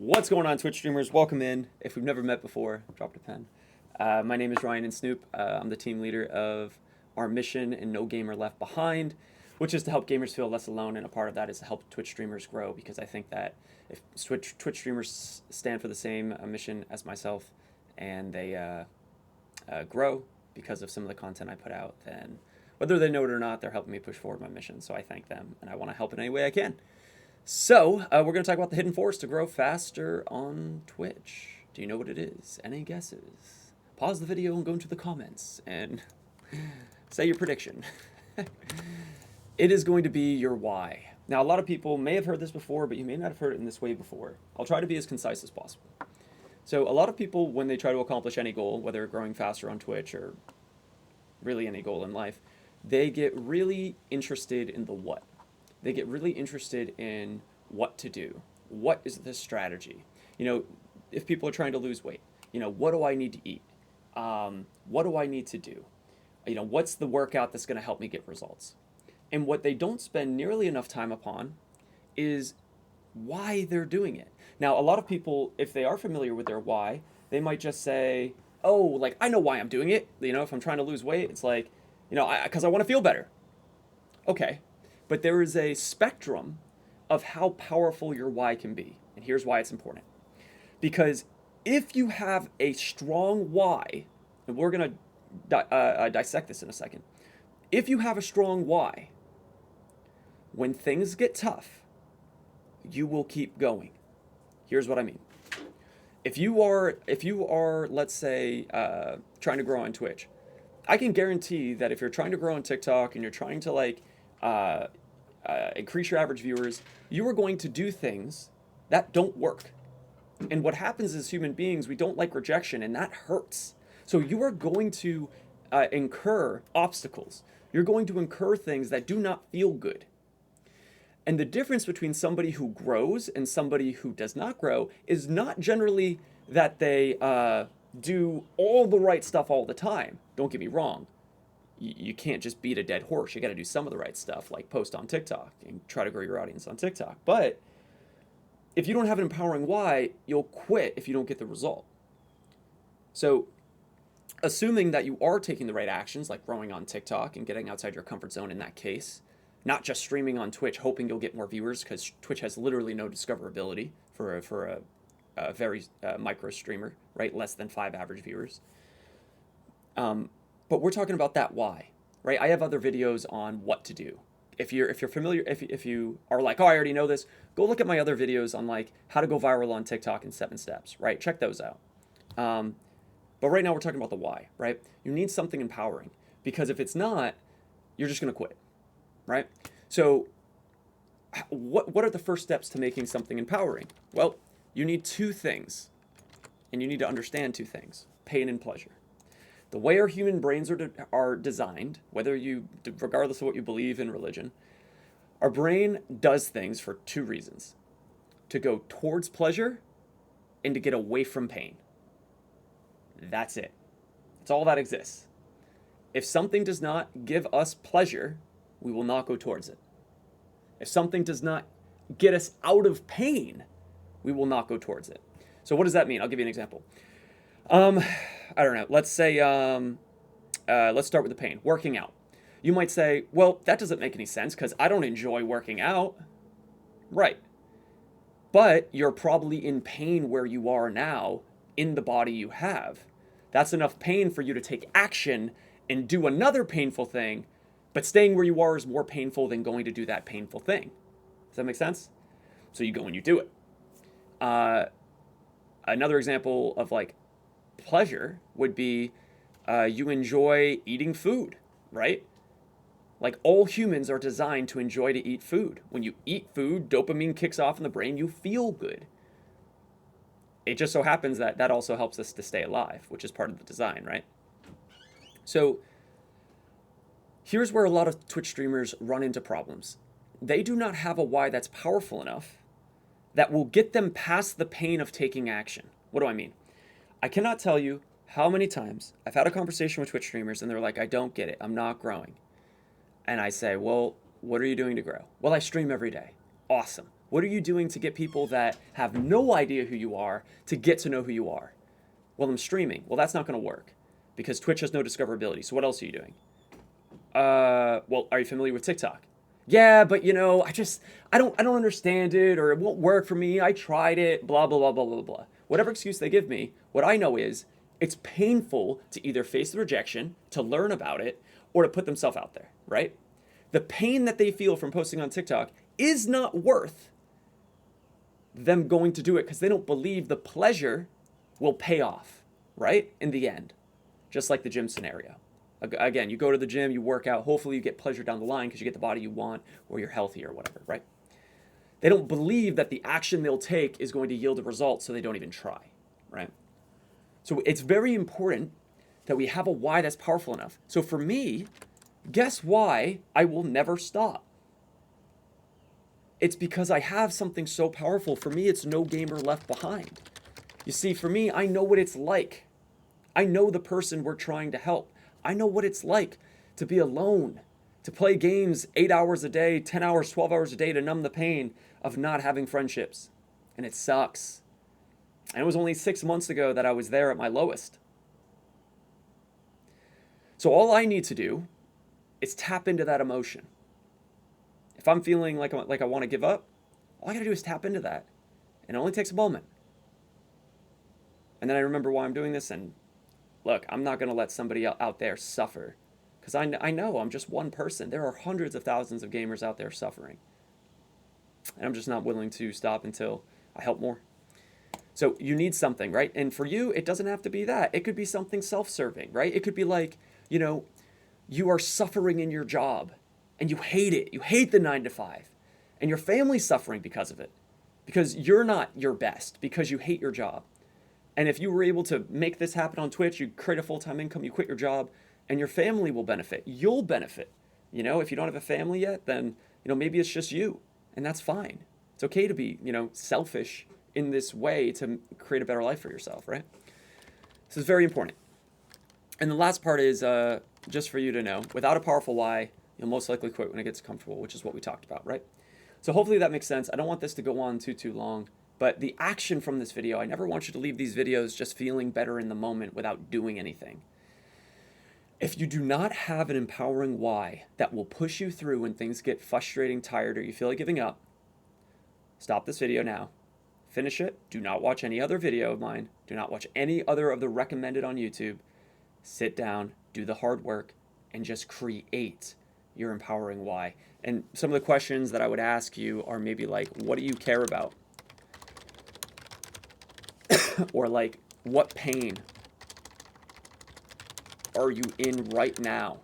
What's going on, Twitch streamers? Welcome in. If we've never met before, drop a pen. My name is Ryan and Snoop. I'm the team leader of our mission in No Gamer Left Behind, which is to help gamers feel less alone, and a part of that is to help Twitch streamers grow, because I think that if Twitch streamers stand for the same mission as myself, and they grow because of some of the content I put out, then whether they know it or not, they're helping me push forward my mission. So I thank them, and I want to help in any way I can. So, we're going to talk about the hidden force to grow faster on Twitch. Do you know what it is? Any guesses? Pause the video and go into the comments and say your prediction. It is going to be your why. Now, a lot of people may have heard this before, but you may not have heard it in this way before. I'll try to be as concise as possible. So, a lot of people, when they try to accomplish any goal, whether growing faster on Twitch or really any goal in life, they get really interested in the what. They get really interested in what to do. What is the strategy? You know, if people are trying to lose weight, you know, what do I need to eat? What do I need to do? You know, what's the workout that's going to help me get results? And what they don't spend nearly enough time upon is why they're doing it. Now, a lot of people, if they are familiar with their why, they might just say, oh, like, I know why I'm doing it. You know, if I'm trying to lose weight, it's like, you know, because I want to feel better. Okay. But there is a spectrum of how powerful your why can be. And here's why it's important. Because if you have a strong why, and we're going to dissect this in a second. If you have a strong why, when things get tough, you will keep going. Here's what I mean. If you are, let's say, trying to grow on Twitch, I can guarantee that if you're trying to grow on TikTok and you're trying to increase your average viewers, you are going to do things that don't work. And what happens as human beings, we don't like rejection, and that hurts. So you are going to incur obstacles. You're going to incur things that do not feel good. And the difference between somebody who grows and somebody who does not grow is not generally that they do all the right stuff all the time. Don't get me wrong. You can't just beat a dead horse. You got to do some of the right stuff, like post on TikTok and try to grow your audience on TikTok. But if you don't have an empowering why, you'll quit if you don't get the result. So assuming that you are taking the right actions, like growing on TikTok and getting outside your comfort zone in that case, not just streaming on Twitch hoping you'll get more viewers, because Twitch has literally no discoverability for a very micro streamer, right? Less than 5 average viewers. But we're talking about that why, right? I have other videos on what to do. If you're familiar, if you are like, oh, I already know this, go look at my other videos on like how to go viral on TikTok in 7 steps, right? Check those out. But right now we're talking about the why, right? You need something empowering, because if it's not, you're just gonna quit, right? So what are the first steps to making something empowering? Well, you need 2 things, and you need to understand 2 things: pain and pleasure. The way our human brains are designed, regardless of what you believe in religion, our brain does things for 2 reasons: to go towards pleasure and to get away from pain. That's it. It's all that exists. If something does not give us pleasure, we will not go towards it. If something does not get us out of pain, we will not go towards it. So what does that mean? I'll give you an example. I don't know. Let's say, let's start with the pain. Working out. You might say, well, that doesn't make any sense because I don't enjoy working out. Right. But you're probably in pain where you are now in the body you have. That's enough pain for you to take action and do another painful thing, but staying where you are is more painful than going to do that painful thing. Does that make sense? So you go and you do it. Another example of like pleasure would be you enjoy eating food, right? Like all humans are designed to enjoy to eat food. When you eat food, dopamine kicks off in the brain, you feel good. It just so happens that that also helps us to stay alive, which is part of the design, right? So here's where a lot of Twitch streamers run into problems. They do not have a why that's powerful enough that will get them past the pain of taking action. What do I mean? I cannot tell you how many times I've had a conversation with Twitch streamers and they're like, I don't get it. I'm not growing. And I say, well, what are you doing to grow? Well, I stream every day. Awesome. What are you doing to get people that have no idea who you are to get to know who you are? Well, I'm streaming. Well, that's not going to work because Twitch has no discoverability. So what else are you doing? Well, are you familiar with TikTok? Yeah, but I don't understand it, or it won't work for me. I tried it, blah, blah, blah, blah, blah, blah. Whatever excuse they give me, what I know is it's painful to either face the rejection, to learn about it, or to put themselves out there, right? The pain that they feel from posting on TikTok is not worth them going to do it because they don't believe the pleasure will pay off, right? In the end, just like the gym scenario. Again, you go to the gym, you work out, hopefully you get pleasure down the line because you get the body you want or you're healthy or whatever, right? They don't believe that the action they'll take is going to yield a result, so they don't even try, right? So it's very important that we have a why that's powerful enough. So for me, guess why I will never stop? It's because I have something so powerful. For me, it's no gamer left behind. You see, for me, I know what it's like. I know the person we're trying to help. I know what it's like to be alone, to play games 8 hours a day, 10 hours, 12 hours a day to numb the pain of not having friendships. And it sucks. And it was only 6 months ago that I was there at my lowest. So all I need to do is tap into that emotion. If I'm feeling like I want to give up, all I got to do is tap into that. And it only takes a moment. And then I remember why I'm doing this, and look, I'm not going to let somebody out there suffer. Because I know I'm just one person. There are hundreds of thousands of gamers out there suffering. And I'm just not willing to stop until I help more. So you need something, right? And for you, it doesn't have to be that. It could be something self-serving, right? It could be like, you are suffering in your job and you hate it. You hate the 9 to 5. And your family's suffering because of it. Because you're not your best, because you hate your job. And if you were able to make this happen on Twitch, you create a full-time income, you quit your job, and your family will benefit. You'll benefit. If you don't have a family yet, then, maybe it's just you. And that's fine. It's okay to be, selfish in this way to create a better life for yourself, right? This is very important. And the last part is just for you to know, without a powerful why, you'll most likely quit when it gets comfortable, which is what we talked about, right? So hopefully that makes sense. I don't want this to go on too long, but the action from this video, I never want you to leave these videos just feeling better in the moment without doing anything. If you do not have an empowering why that will push you through when things get frustrating, tired, or you feel like giving up, stop this video now. Finish it. Do not watch any other video of mine. Do not watch any other of the recommended on YouTube. Sit down, do the hard work, and just create your empowering why. And some of the questions that I would ask you are maybe like, what do you care about? Or like, what pain are you in right now?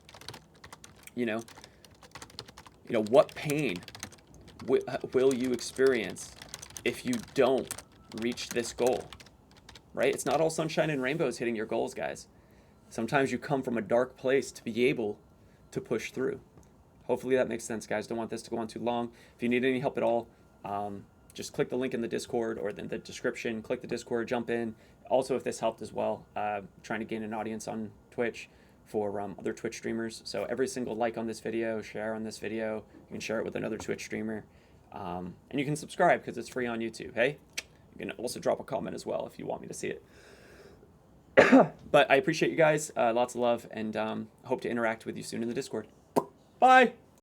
What pain will you experience if you don't reach this goal, right? It's not all sunshine and rainbows hitting your goals, guys. Sometimes you come from a dark place to be able to push through. Hopefully that makes sense, guys. Don't want this to go on too long. If you need any help at all, just click the link in the Discord or in the description. Click the Discord, jump in. Also, if this helped as well, trying to gain an audience on Twitch for other Twitch streamers. So every single like on this video, share on this video, you can share it with another Twitch streamer. And you can subscribe because it's free on YouTube, hey? You can also drop a comment as well if you want me to see it. But I appreciate you guys. Lots of love, and hope to interact with you soon in the Discord. Bye!